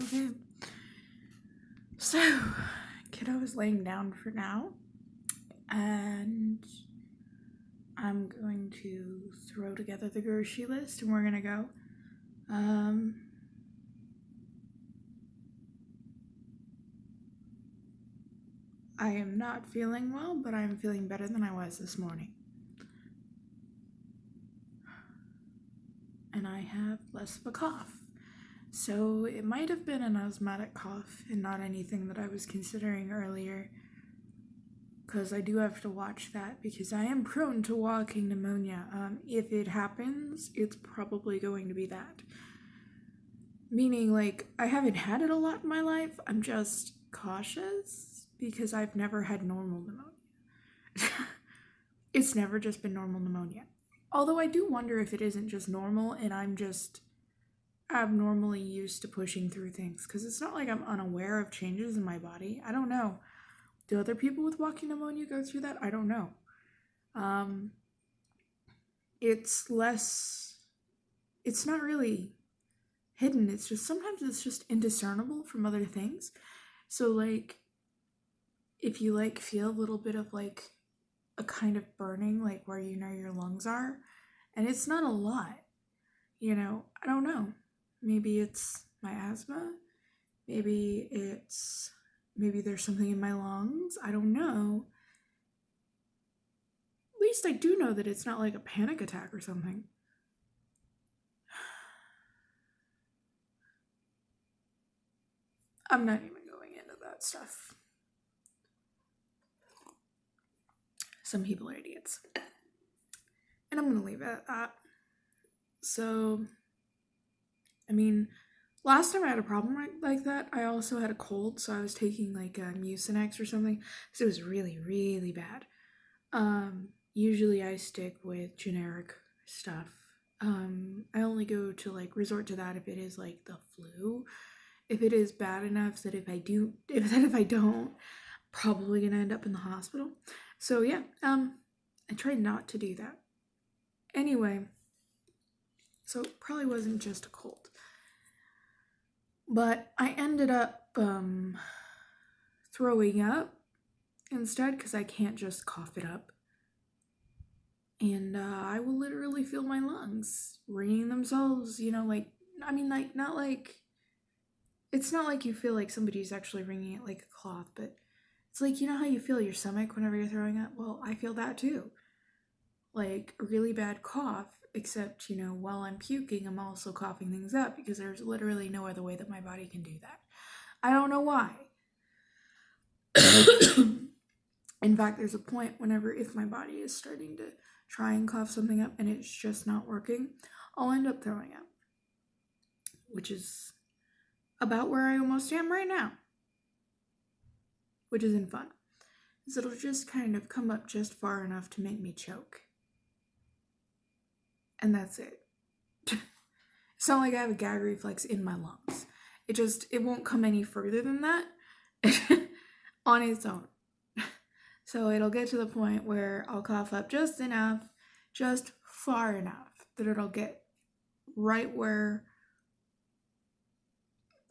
Okay, so kiddo is laying down for now, and I'm going to throw together the grocery list and we're gonna go. I am not feeling well, but I'm feeling better than I was this morning. And I have less of a cough. So it might have been an asthmatic cough and not anything that I was considering earlier. Because I do have to watch that because I am prone to walking pneumonia. If it happens, it's probably going to be that. Meaning, like, I haven't had it a lot in my life. I'm just cautious because I've never had normal pneumonia. It's never just been normal pneumonia. Although I do wonder if it isn't just normal and I'm just abnormally used to pushing through things. Because it's not like I'm unaware of changes in my body. I don't know. Do other people with walking pneumonia go through that? I don't know. It's not really hidden. It's just, sometimes it's just indiscernible from other things. So, like, if you, like, feel a little bit of, like, a kind of burning, like, where you know your lungs are, and it's not a lot, I don't know. Maybe it's my asthma. Maybe there's something in my lungs. I don't know. At least I do know that it's not like a panic attack or something. I'm not even going into that stuff. Some people are idiots. And I'm going to leave it at that. So, I mean, last time I had a problem like that, I also had a cold, so I was taking like Mucinex or something, because it was really, really bad. Usually I stick with generic stuff. I only go to like resort to that if it is like the flu. If it is bad enough that if I don't, probably gonna end up in the hospital. So yeah, I try not to do that. Anyway, so it probably wasn't just a cold. But I ended up throwing up instead because I can't just cough it up. And I will literally feel my lungs ringing themselves, not like, it's not like you feel like somebody's actually ringing it like a cloth, but it's like, you know how you feel your stomach whenever you're throwing up? Well, I feel that too. Like a really bad cough, except, while I'm puking, I'm also coughing things up because there's literally no other way that my body can do that. I don't know why. In fact, there's a point if my body is starting to try and cough something up and it's just not working, I'll end up throwing up, which is about where I almost am right now, which isn't fun. So it'll just kind of come up just far enough to make me choke. And that's it. It's not like I have a gag reflex in my lungs. It won't come any further than that on its own. So it'll get to the point where I'll cough up just enough, just far enough that it'll get right where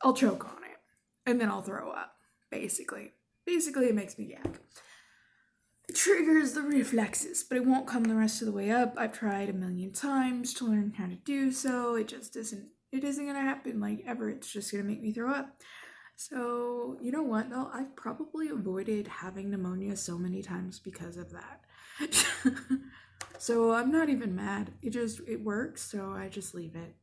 I'll choke on it. And then I'll throw up, basically. Basically, it makes me gag. It triggers the reflexes, but it won't come the rest of the way up. I've tried a million times to learn how to do so. It isn't going to happen, like, ever. It's just going to make me throw up. So, you know what, though? I've probably avoided having pneumonia so many times because of that. So I'm not even mad. It works, so I just leave it.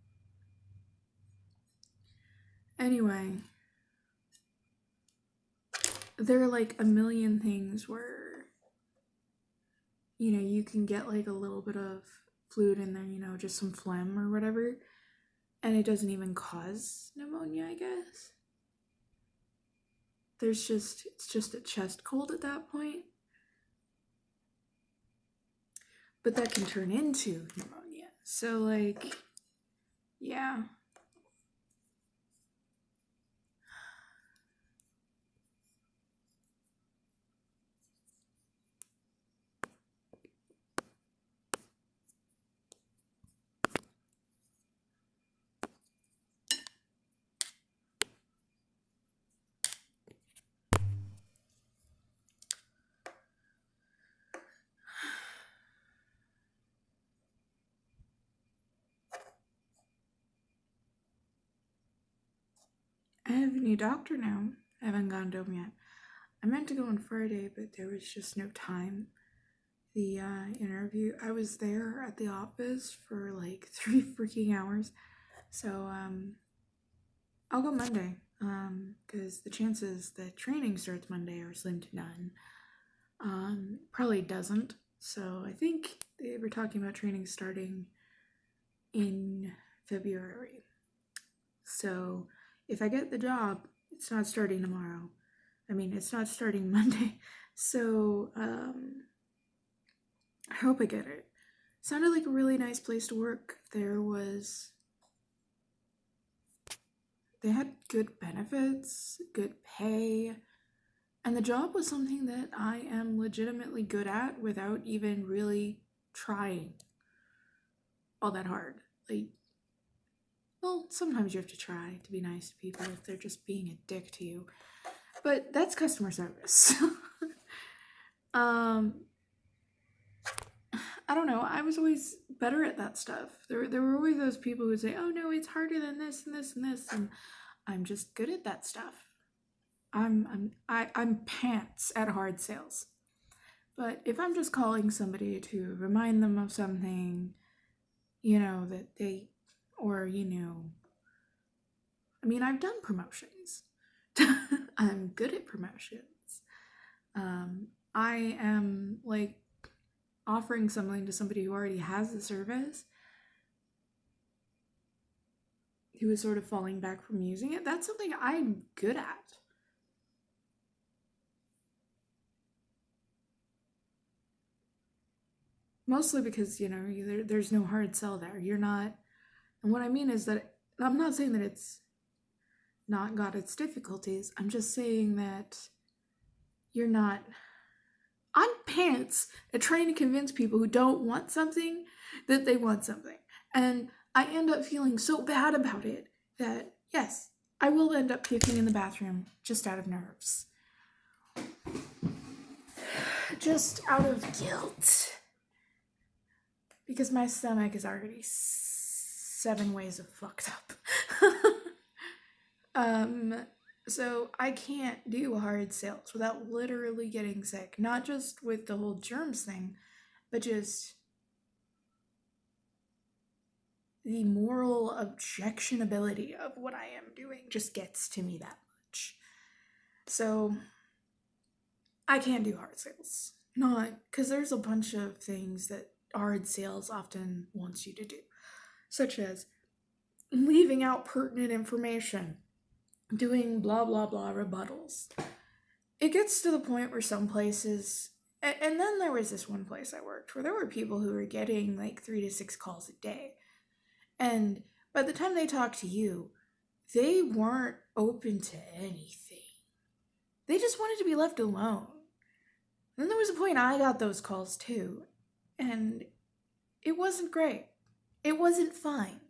Anyway, there are like a million things where, you can get like a little bit of fluid in there, just some phlegm or whatever, and it doesn't even cause pneumonia, I guess. It's just a chest cold at that point. But that can turn into pneumonia. So, like, yeah. I have a new doctor now. I haven't gone to him yet. I meant to go on Friday, but there was just no time. The interview, I was there at the office for like 3 freaking hours. So, I'll go Monday. Because the chances that training starts Monday are slim to none. Probably doesn't. So I think they were talking about training starting in February. So if I get the job, it's not starting tomorrow. I mean, it's not starting Monday. So I hope I get it. Sounded like a really nice place to work. They had good benefits, good pay, and the job was something that I am legitimately good at without even really trying all that hard. Like, well, sometimes you have to try to be nice to people if they're just being a dick to you. But that's customer service. I don't know. I was always better at that stuff. There were always those people who would say, "Oh no, it's harder than this and this and this," and I'm just good at that stuff. I'm pants at hard sales. But if I'm just calling somebody to remind them of something, that they, or I mean, I've done promotions. I'm good at promotions. I am like offering something to somebody who already has the service, who is sort of falling back from using it. That's something I'm good at. Mostly because, there's no hard sell there. You're not, and what I mean is that I'm not saying that it's not got its difficulties. I'm just saying that you're not. I'm pants at trying to convince people who don't want something that they want something. And I end up feeling so bad about it that, yes, I will end up puking in the bathroom just out of nerves. Just out of guilt. Because my stomach is already 7 ways of fucked up. So I can't do hard sales without literally getting sick. Not just with the whole germs thing, but just the moral objectionability of what I am doing just gets to me that much. So I can't do hard sales. Not because there's a bunch of things that hard sales often wants you to do, such as leaving out pertinent information, doing blah blah blah rebuttals. It gets to the point where some places, and then there was this one place I worked where there were people who were getting like 3 to 6 calls a day. And by the time they talked to you, they weren't open to anything. They just wanted to be left alone. Then there was a point I got those calls too, and it wasn't great. It wasn't fine.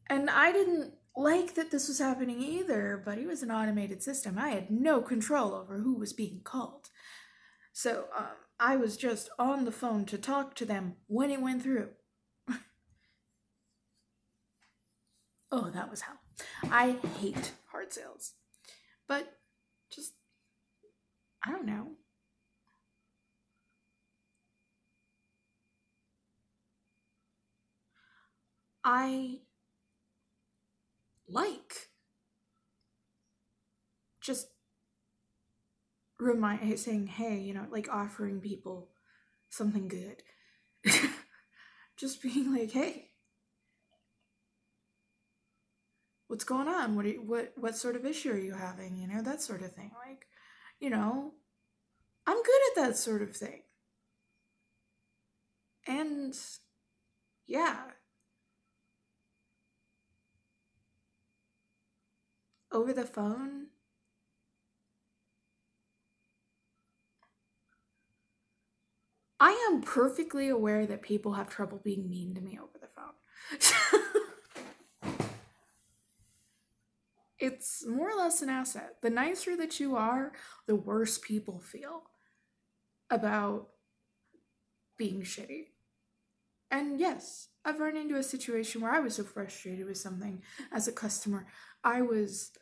And I didn't like that this was happening either, but it was an automated system. I had no control over who was being called. So I was just on the phone to talk to them when it went through. Oh, that was hell. I hate hard sales. But just, I don't know. I like just saying, hey, like offering people something good. Just being like, hey, what's going on? What sort of issue are you having? That sort of thing. Like, I'm good at that sort of thing. And yeah. Over the phone, I am perfectly aware that people have trouble being mean to me over the phone. It's more or less an asset. The nicer that you are, the worse people feel about being shitty. And yes, I've run into a situation where I was so frustrated with something as a customer. I was,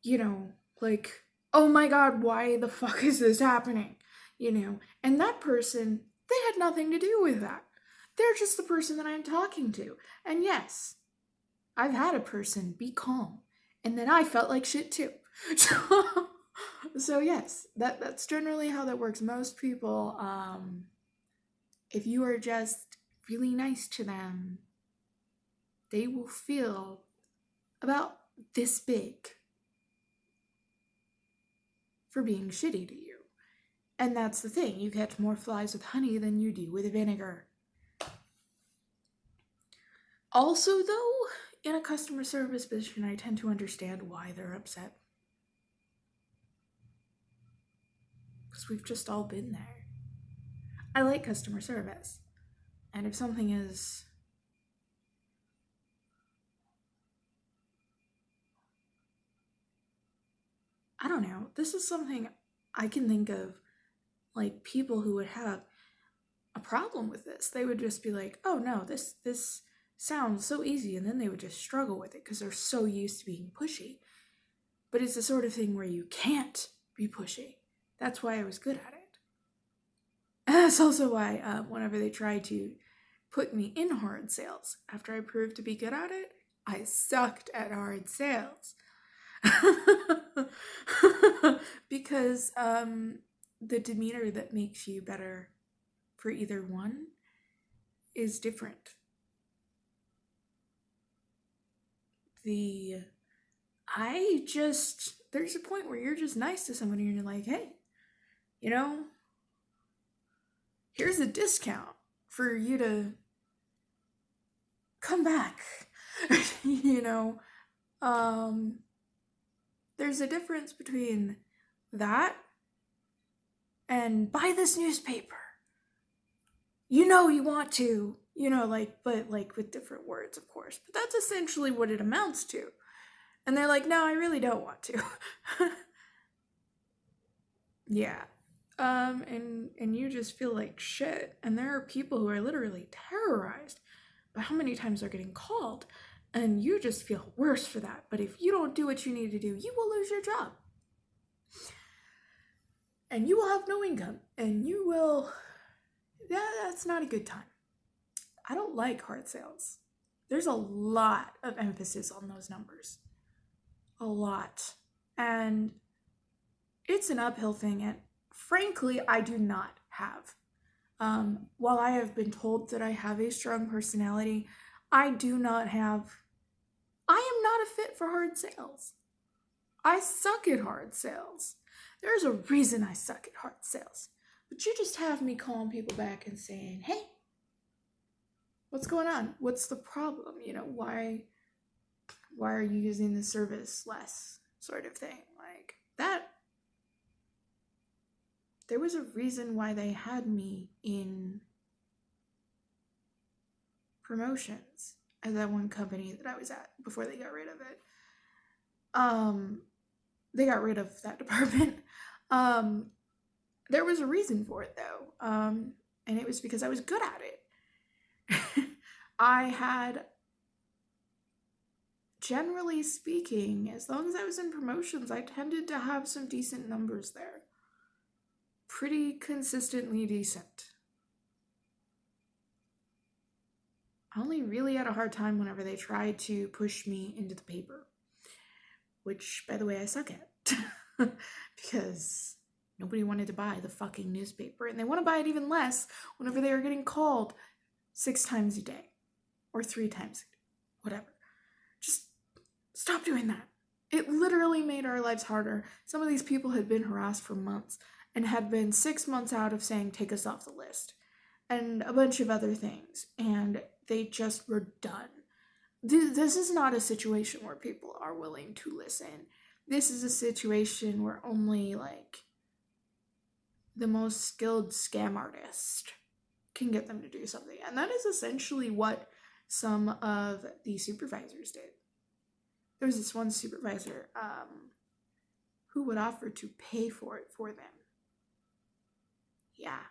you know, like, oh my god, why the fuck is this happening? And that person, they had nothing to do with that. They're just the person that I'm talking to. And yes, I've had a person be calm, and then I felt like shit too. So yes, that's generally how that works. Most people, if you are just really nice to them, they will feel about this big for being shitty to you. And that's the thing, you catch more flies with honey than you do with vinegar. Also, though, in a customer service position, I tend to understand why they're upset. Because we've just all been there. I like customer service. And if something is I don't know, this is something I can think of, like, people who would have a problem with this. They would just be like, oh no, this sounds so easy, and then they would just struggle with it because they're so used to being pushy. But it's the sort of thing where you can't be pushy. That's why I was good at it. And that's also why whenever they try to put me in hard sales, after I proved to be good at it, I sucked at hard sales. Because the demeanor that makes you better for either one is different. There's a point where you're just nice to someone and you're like, hey, here's a discount for you to come back. There's a difference between that and buy this newspaper. You want to, but with different words, of course. But that's essentially what it amounts to. And they're like, no, I really don't want to. Yeah. And you just feel like shit. And there are people who are literally terrorized by how many times they're getting called. And you just feel worse for that. But if you don't do what you need to do, you will lose your job. And you will have no income. And you will... that's not a good time. I don't like hard sales. There's a lot of emphasis on those numbers. A lot. And it's an uphill thing. And frankly, I do not have. While I have been told that I have a strong personality, I am not a fit for hard sales. I suck at hard sales. There's a reason I suck at hard sales. But you just have me calling people back and saying, hey, what's going on? What's the problem? Why are you using the service less? Sort of thing. Like that. There was a reason why they had me in promotions at that one company that I was at before they got rid of it. They got rid of that department. There was a reason for it though. And it was because I was good at it. I had, generally speaking, as long as I was in promotions, I tended to have some decent numbers there. Pretty consistently decent. I only really had a hard time whenever they tried to push me into the paper. Which, by the way, I suck at. Because nobody wanted to buy the fucking newspaper. And they want to buy it even less whenever they are getting called 6 times a day. Or 3 times a day. Whatever. Just stop doing that. It literally made our lives harder. Some of these people had been harassed for months and had been 6 months out of saying, take us off the list. And a bunch of other things. And they just were done. This is not a situation where people are willing to listen. This is a situation where only, the most skilled scam artist can get them to do something. And that is essentially what some of the supervisors did. There was this one supervisor who would offer to pay for it for them. Yeah.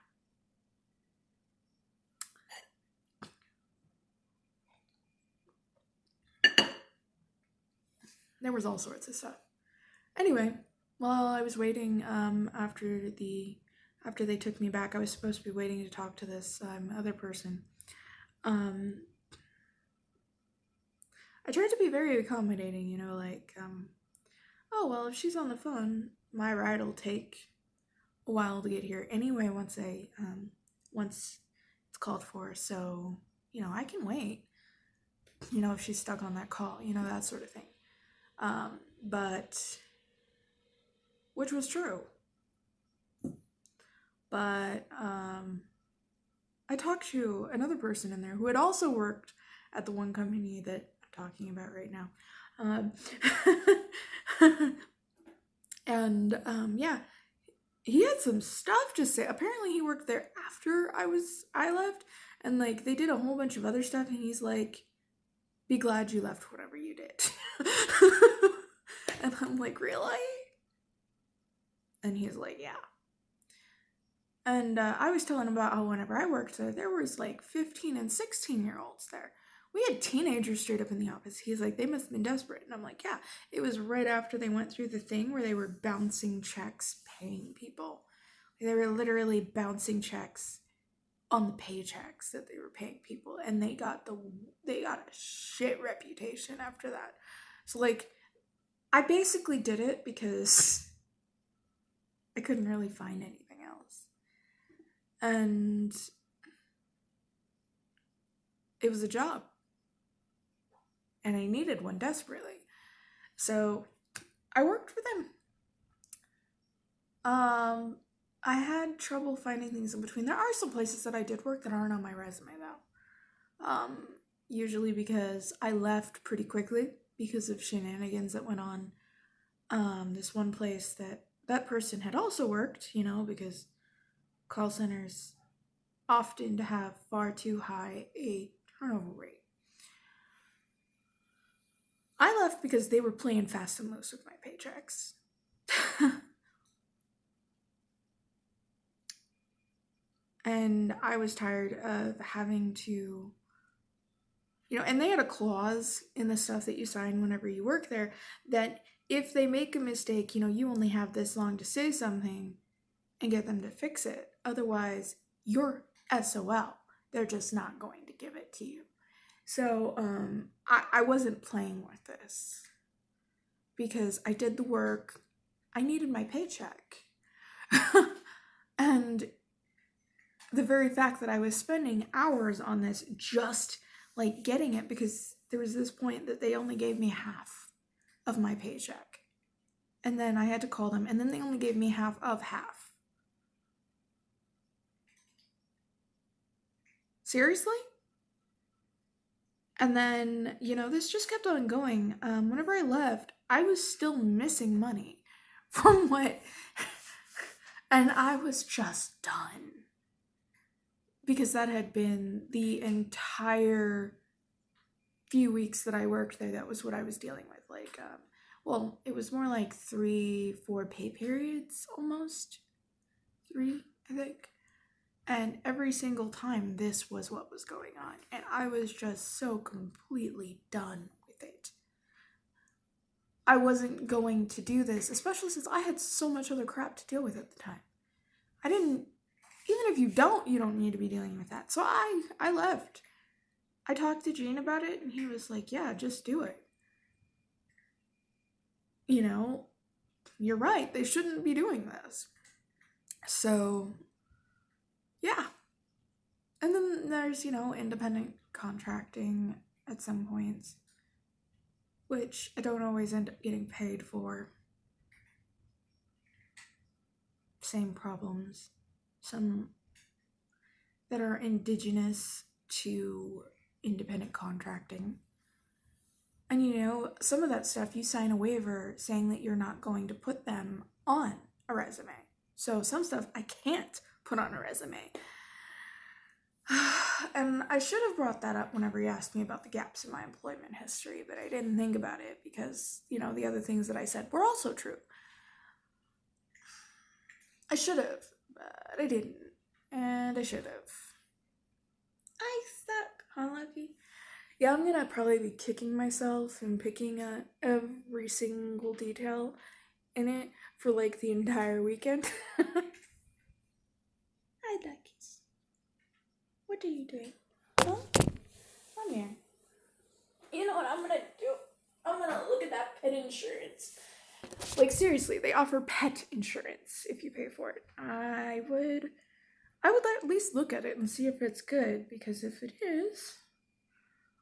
There was all sorts of stuff. Anyway, while I was waiting, after they took me back, I was supposed to be waiting to talk to this other person. I tried to be very accommodating, you know, like, oh, well, if she's on the phone, my ride will take a while to get here anyway once it's called for, so, you know, I can wait, you know, if she's stuck on that call, you know, that sort of thing. But, which was true. But, I talked to another person in there who had also worked at the one company that I'm talking about right now. And yeah, he had some stuff to say. Apparently he worked there after I left, and like they did a whole bunch of other stuff, and he's like, be glad you left whatever you did. And I'm like, really? And he's like, yeah. And I was telling him about how whenever I worked there was like 15 and 16-year-olds there. We had teenagers straight up in the office. He's like, they must have been desperate. And I'm like, yeah, it was right after they went through the thing where they were bouncing checks, paying people. They were literally bouncing checks on the paychecks that they were paying people. And they got a shit reputation after that. So like, I basically did it because I couldn't really find anything else. And it was a job. And I needed one desperately. So I worked for them. I had trouble finding things in between. There are some places that I did work that aren't on my resume though. Usually because I left pretty quickly because of shenanigans that went on. This one place that person had also worked, you know, because call centers often have far too high a turnover rate. I left because they were playing fast and loose with my paychecks. And I was tired of having to, you know, and they had a clause in the stuff that you sign whenever you work there that if they make a mistake, you know, you only have this long to say something and get them to fix it. Otherwise, you're SOL. They're just not going to give it to you. So I wasn't playing with this because I did the work. I needed my paycheck. And the very fact that I was spending hours on this just like getting it, because there was this point that they only gave me half of my paycheck. And then I had to call them, and then they only gave me half of half. Seriously? And then, you know, this just kept on going. Whenever I left, I was still missing money from what, and I was just done. Because that had been the entire few weeks that I worked there. That was what I was dealing with. Like, well, it was more like 3-4 pay periods almost. 3, I think. And every single time, this was what was going on. And I was just so completely done with it. I wasn't going to do this, especially since I had so much other crap to deal with at the time. Even if you don't need to be dealing with that. So I left. I talked to Gene about it, and he was like, yeah, just do it. You know, you're right. They shouldn't be doing this. So, yeah. And then there's, you know, independent contracting at some points, which I don't always end up getting paid for. Same problems. Some that are indigenous to independent contracting. And you know, some of that stuff you sign a waiver saying that you're not going to put them on a resume. So some stuff I can't put on a resume. And I should have brought that up whenever you asked me about the gaps in my employment history, but I didn't think about it because, you know, the other things that I said were also true. I should have, but I didn't. And I should have. I suck, huh, Lucky? Yeah, I'm gonna probably be kicking myself and picking at every single detail in it for like the entire weekend. Hi, duckies. What are you doing? Huh? Come here. You know what I'm gonna do? I'm gonna look at that pet insurance. Like seriously, they offer pet insurance if you pay for it. I would at least look at it and see if it's good, because if it is,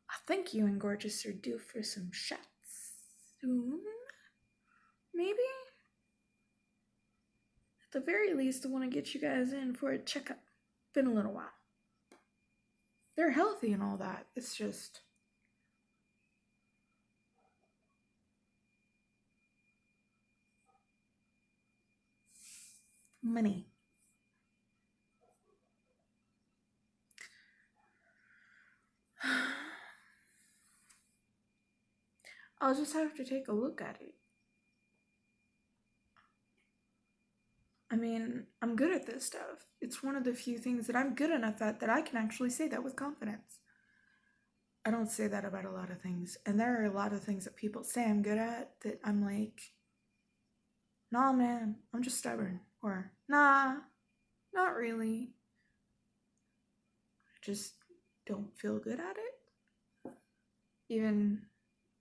I think you and Gorgeous are due for some shots soon. Maybe? At the very least, I want to get you guys in for a checkup. Been a little while. They're healthy and all that. It's just money. I'll just have to take a look at it. I mean, I'm good at this stuff. It's one of the few things that I'm good enough at that I can actually say that with confidence. I don't say that about a lot of things. And there are a lot of things that people say I'm good at that I'm like, nah, man, I'm just stubborn. Or, nah, not really. I just don't feel good at it. Even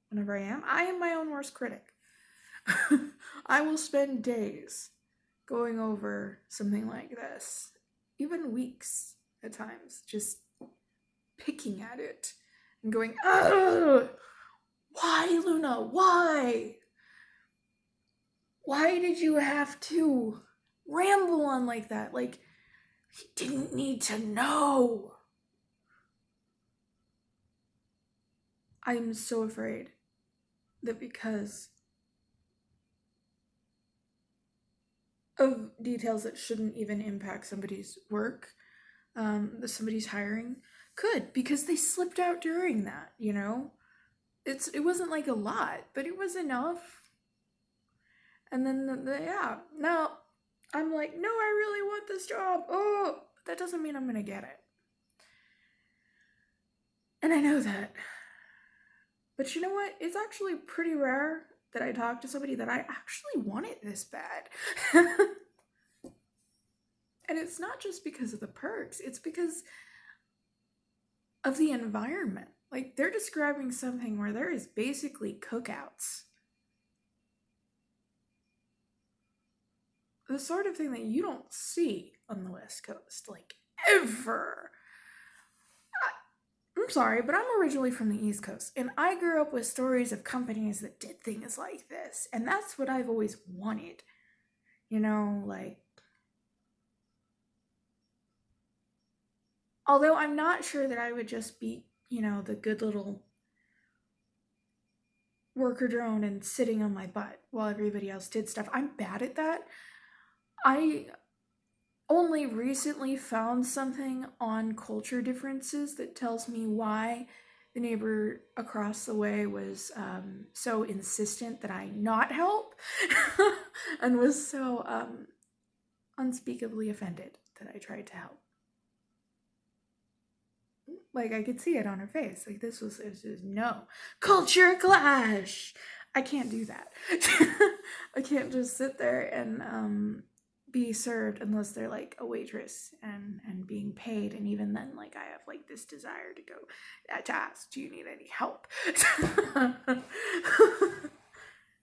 whenever I am my own worst critic. I will spend days going over something like this, even weeks at times, just picking at it and going, ugh, why, Luna? Why? Why did you have to ramble on like that? Like, he didn't need to know. I'm so afraid that because of details that shouldn't even impact somebody's work, somebody's hiring, could, because they slipped out during that, you know? It wasn't like a lot, but it was enough. And then, yeah, now I'm like, no, I really want this job. Oh, but that doesn't mean I'm gonna get it. And I know that. But you know what? It's actually pretty rare that I talk to somebody that I actually want it this bad. And it's not just because of the perks, it's because of the environment. Like, they're describing something where there is basically cookouts. The sort of thing that you don't see on the West Coast, like, ever. I'm sorry, but I'm originally from the East Coast, and I grew up with stories of companies that did things like this, and that's what I've always wanted. You know, like, although I'm not sure that I would just be, the good little worker drone and sitting on my butt while everybody else did stuff. I'm bad at that. I only recently found something on culture differences that tells me why the neighbor across the way was so insistent that I not help and was so unspeakably offended that I tried to help. Like, I could see it on her face. Like, this was no culture clash. I can't do that. I can't just sit there and be served unless they're like a waitress and being paid. And even then, like, I have like this desire to go to ask, do you need any help?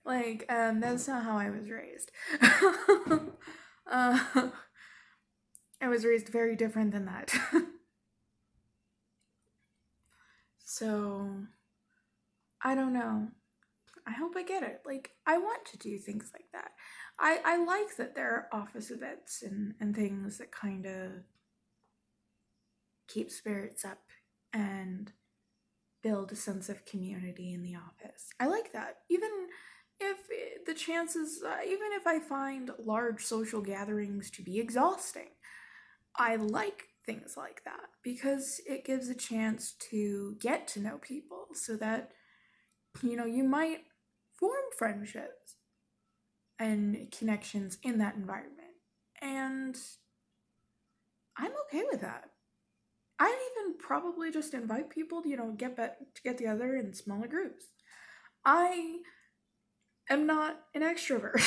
Like, that's not how I was raised. I was raised very different than that. So, I don't know. I hope I get it. Like, I want to do things like that. I like that there are office events and things that kind of keep spirits up and build a sense of community in the office. I like that. Even if the chances, even if I find large social gatherings to be exhausting, I like things like that because it gives a chance to get to know people so that, you might form friendships and connections in that environment. And I'm okay with that. I'd even probably just invite people to, to get together in smaller groups. I am not an extrovert.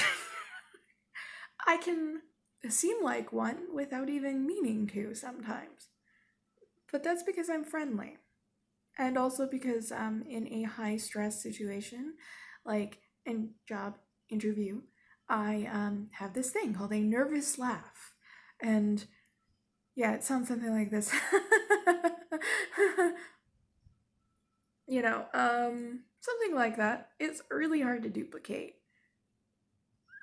I can seem like one without even meaning to sometimes. But that's because I'm friendly. And also because in a high stress situation, like in job interview, I have this thing called a nervous laugh. And yeah, it sounds something like this. Something like that. It's really hard to duplicate.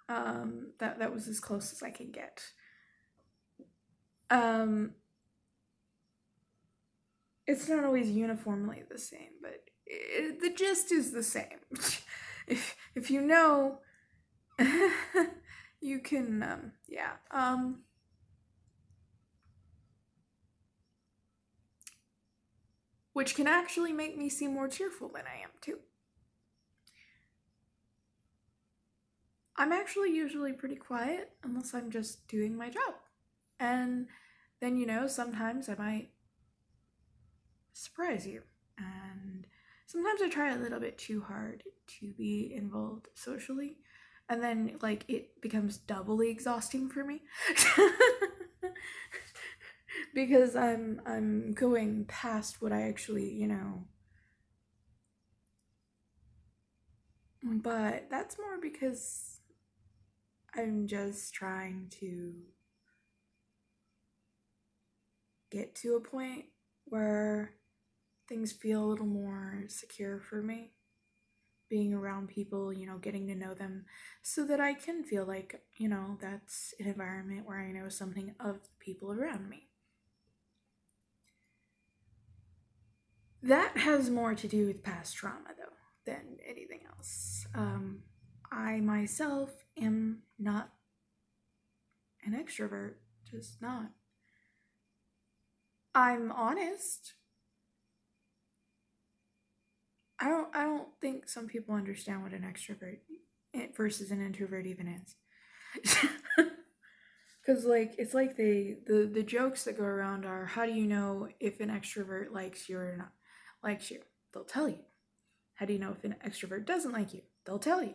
That was as close as I can get. It's not always uniformly the same, but the gist is the same. if you know, you can, yeah. Which can actually make me seem more cheerful than I am, too. I'm actually usually pretty quiet unless I'm just doing my job. And then, sometimes I might surprise you. And sometimes I try a little bit too hard to be involved socially. And then, like, it becomes doubly exhausting for me. Because I'm going past what I actually. But that's more because I'm just trying to get to a point where things feel a little more secure for me. Being around people, getting to know them so that I can feel like, that's an environment where I know something of the people around me. That has more to do with past trauma, though, than anything else. I myself am not an extrovert, just not. I'm honest. I don't think some people understand what an extrovert versus an introvert even is. Because it's like the jokes that go around are, how do you know if an extrovert likes you or not likes you? They'll tell you. How do you know if an extrovert doesn't like you? They'll tell you.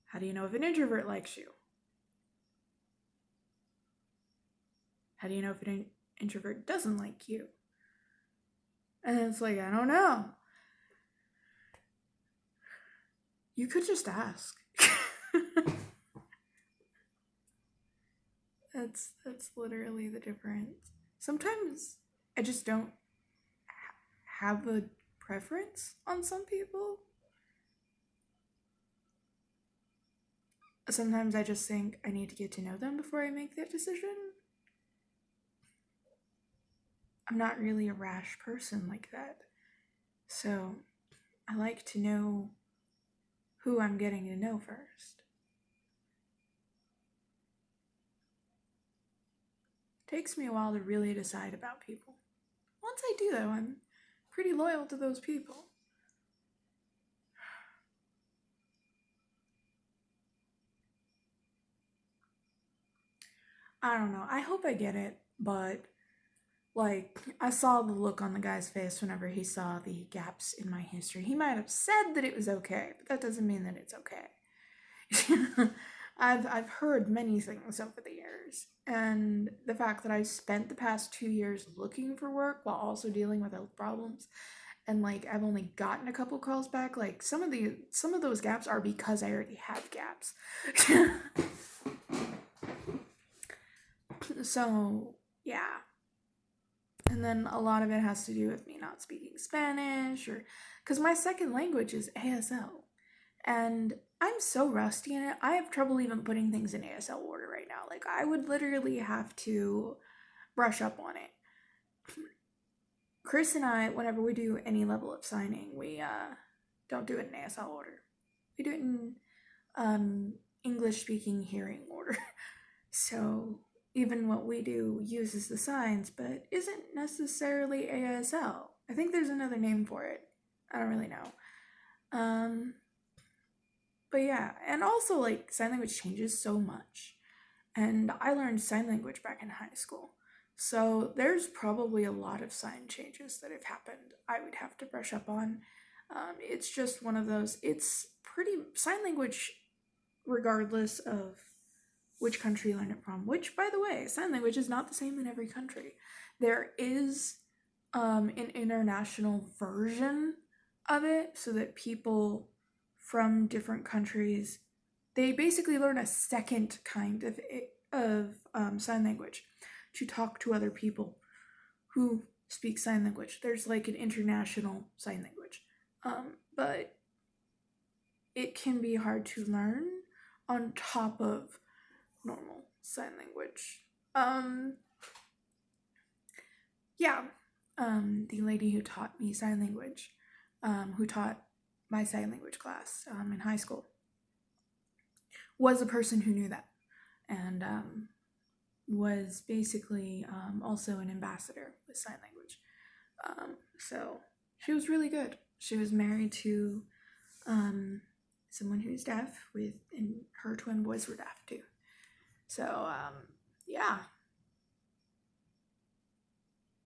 How do you know if an introvert likes you? How do you know if an introvert doesn't like you? And it's like, I don't know. You could just ask. That's literally the difference. Sometimes I just don't have a preference on some people. Sometimes I just think I need to get to know them before I make that decision. I'm not really a rash person like that. So I like to know who I'm getting to know first. It takes me a while to really decide about people. Once I do, though, I'm pretty loyal to those people. I don't know. I hope I get it, but I saw the look on the guy's face whenever he saw the gaps in my history. He might have said that it was okay, but that doesn't mean that it's okay. I've heard many things over the years, and the fact that I spent the past 2 years looking for work while also dealing with health problems, and I've only gotten a couple calls back. Some of those gaps are because I already have gaps. So yeah. And then a lot of it has to do with me not speaking Spanish, or because my second language is ASL. And I'm so rusty in it, I have trouble even putting things in ASL order right now. I would literally have to brush up on it. Chris and I, whenever we do any level of signing, we don't do it in ASL order. We do it in English speaking hearing order. So even what we do uses the signs, but isn't necessarily ASL. I think there's another name for it. I don't really know. But yeah, and also sign language changes so much. And I learned sign language back in high school. So there's probably a lot of sign changes that have happened I would have to brush up on. It's just one of those, it's pretty, sign language, regardless of which country you learn it from, which, by the way, sign language is not the same in every country. There is an international version of it so that people from different countries, they basically learn a second kind of sign language to talk to other people who speak sign language. There's like an international sign language, but it can be hard to learn on top of normal sign language. Yeah, the lady who taught me sign language, who taught my sign language class in high school, was a person who knew that, and was basically also an ambassador with sign language. So she was really good. She was married to someone who's deaf, and her twin boys were deaf too. So yeah,